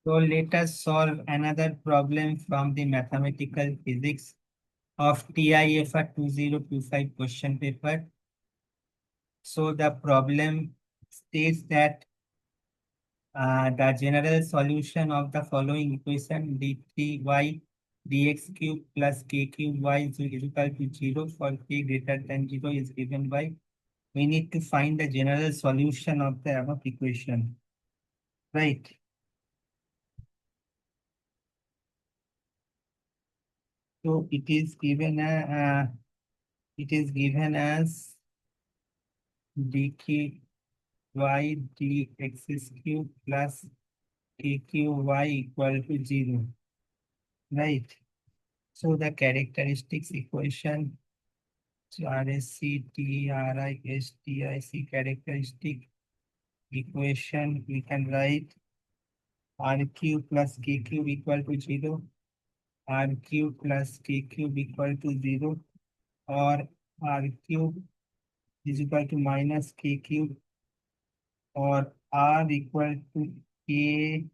So let us solve another problem from the mathematical physics of TIFR 2025 question paper. So the problem states that the general solution of the following equation d3y dx cube plus k cube y is equal to 0 for k greater than 0 is given by. We need to find the general solution of the above equation, right? So it is given as dk y dx cube plus kqy equal to 0, right? So the characteristics equation, so RSC characteristic equation, we can write R cube plus k cube equal to 0, R cube plus k cube equal to 0, or R cube is equal to minus k cube, or R equal to k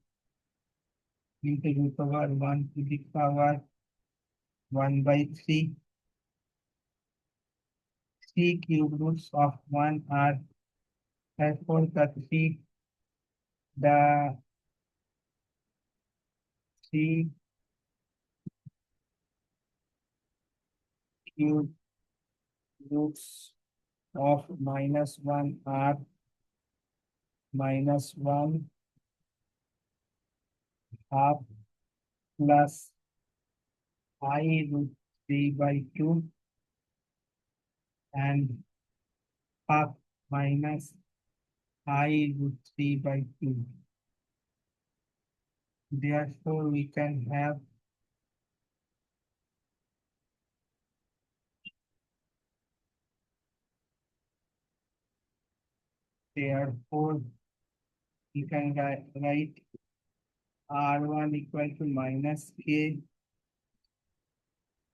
into root over 1 to the power 1 by 3. 3 cube roots of 1 are therefore the 3 cube roots of minus 1 are minus 1 half plus I root 3 by 2 and half minus I root 3 by 2. Therefore, we can have therefore we can write R1 equal to minus K,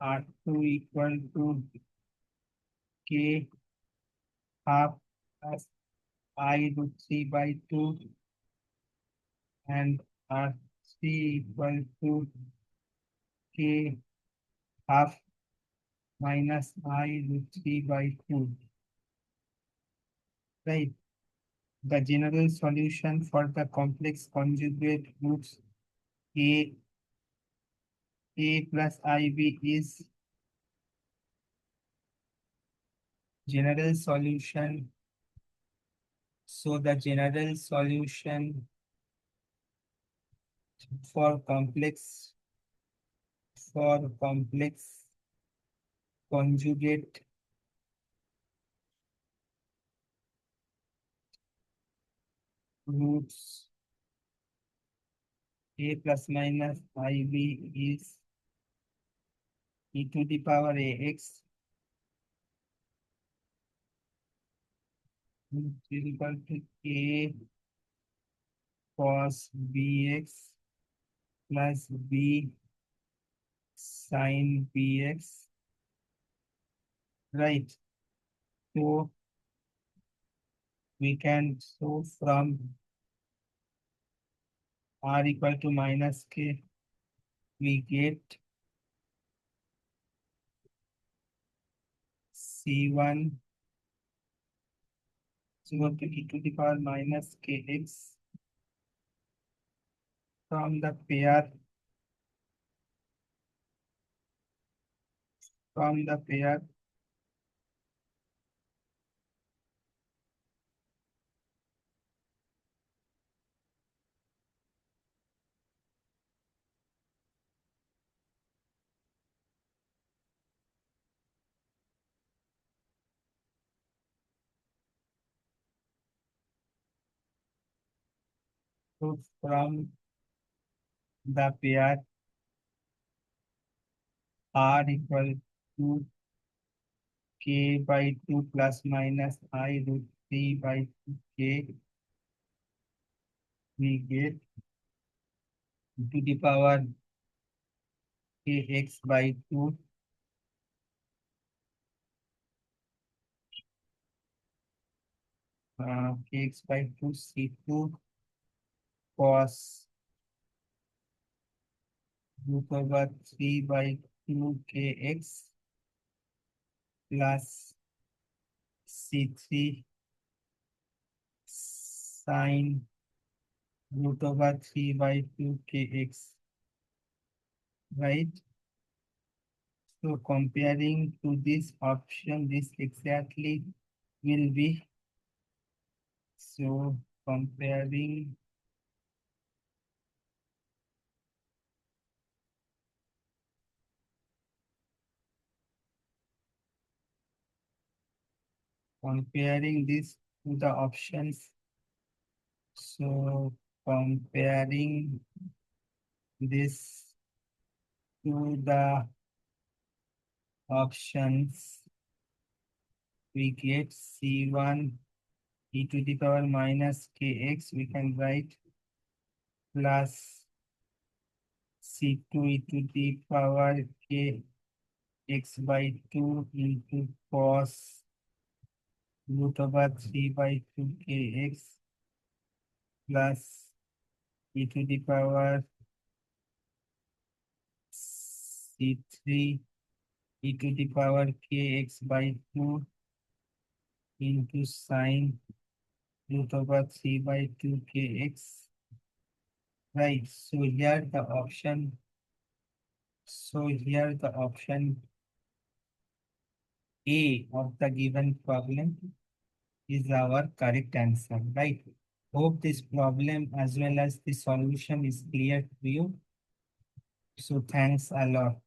R2 equal to K half plus I root 3 by 2 and R3 equal to K half minus I root 3 by 2. Right. The general solution for the complex conjugate roots A, A plus IB is general solution. So the general solution for complex conjugate roots A plus minus IB is e to the power AX is equal to A cos BX plus B sin BX, right? So we can so from R equal to minus K, we get C1 is equal to e to the power minus KX from the pair from the pair so from the pair R equal to K by 2 plus minus I root 3 by 2K, we get to the power Kx by 2 Kx by 2 C2 cos root over 3 by 2 kx plus c3 sine root over 3 by 2 kx, right? So comparing to this option, this exactly will be, so comparing this to the options. So comparing this to the options, we get C1 e to the power minus kx, we can write plus C2 e to the power kx by 2 into cos root over 3 by 2 kx plus e to the power C3 e to the power kx by 2 into sine root over 3 by 2 kx. Right, so here the option A of the given problem is our correct answer, right? Hope this problem as well as the solution is clear to you. So thanks a lot.